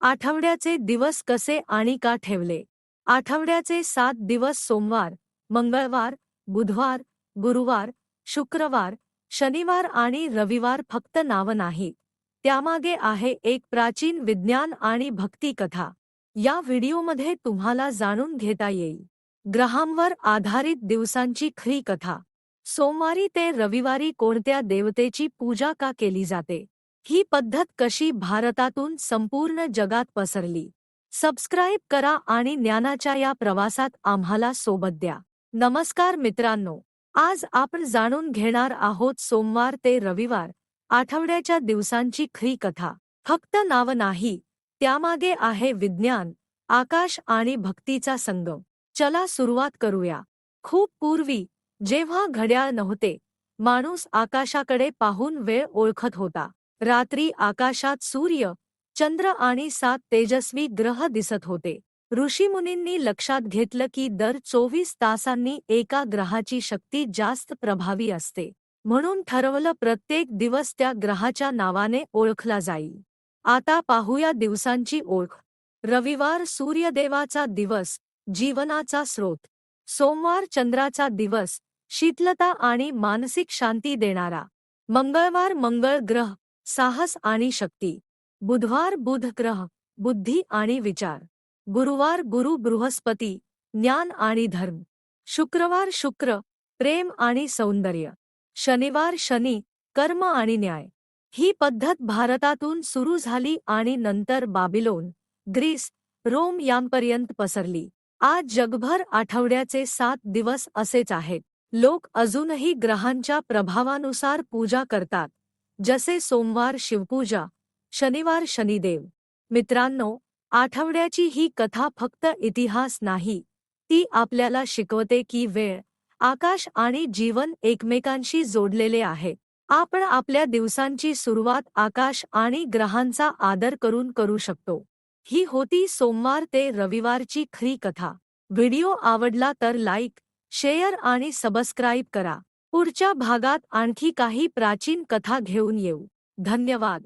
आठवड्याचे दिवस कसे आणि का ठेवले? आठवड्याचे 7 दिवस सोमवार, मंगळवार, बुधवार, गुरुवार, शुक्रवार, शनिवार आणि रविवार फक्त नाव नाहीत. त्यामागे आहे एक प्राचीन विज्ञान आणि भक्ती कथा. या व्हिडिओमध्ये तुम्हाला जाणून घेता येईल ग्रहांवर आधारित दिवसांची खरी कथा. सोमवारी ते रविवारी कोणत्या देवतेची पूजा का केली जाते? ही पद्धत कशी भारतातून संपूर्ण जगात पसरली? सबस्क्राईब करा आणि ज्ञानाच्या या प्रवासात आम्हाला सोबत द्या. नमस्कार मित्रांनो, आज आपण जाणून घेणार आहोत सोमवार ते रविवार आठवड्याच्या दिवसांची खरी कथा. फक्त नाव नाही, त्यामागे आहे विज्ञान, आकाश आणि भक्तीचा संगम. चला सुरुवात करूया. खूप पूर्वी, जेव्हा घड्याळ नव्हते, माणूस आकाशाकडे पाहून वेळ ओळखत होता. रात्री आकाशात सूर्य, चंद्र आणि 7 तेजस्वी ग्रह दिसत होते. ऋषीमुनींनी लक्षात घेतलं की दर 24 तासांनी एका ग्रहाची शक्ती जास्त प्रभावी असते. म्हणून ठरवलं प्रत्येक दिवस त्या ग्रहाच्या नावाने ओळखला जाईल. आता पाहूया दिवसांची ओळख. रविवार सूर्यदेवाचा दिवस, जीवनाचा स्रोत. सोमवार चंद्राचा दिवस, शीतलता आणि मानसिक शांती देणारा. मंगळवार मंगळ ग्रह, साहस आणि शक्ती. बुधवार बुध ग्रह, बुद्धी आणि विचार. गुरुवार गुरु बृहस्पती, ज्ञान आणि धर्म. शुक्रवार शुक्र, प्रेम आणि सौंदर्य. शनिवार शनी, कर्म आणि न्याय. ही पद्धत भारतातून सुरू झाली आणि नंतर बाबिलोन, ग्रीस, रोम यांपर्यंत पसरली. आज जगभर आठवड्याचे 7 दिवस असेच आहेत. लोक अजूनही ग्रहांच्या प्रभावानुसार पूजा करतात, जसे सोमवार शिवपूजा, शनिवार शनिदेव. मित्रांनो, आठवड्याची ही कथा फक्त इतिहास नाही, ती आपल्याला शिकवते की वेळ, आकाश आणि जीवन एकमेकांशी जोडलेले आहेत. आपण आपल्या दिवसांची सुरुवात आकाश आणि ग्रहांचा आदर करून करू शकतो. ही होती सोमवार ते रविवारची खरी कथा. व्हिडिओ आवडला तर लाईक, शेअर आणि सबस्क्राईब करा. पुढच्या भागात आणखी काही प्राचीन कथा घेऊन येऊ. धन्यवाद.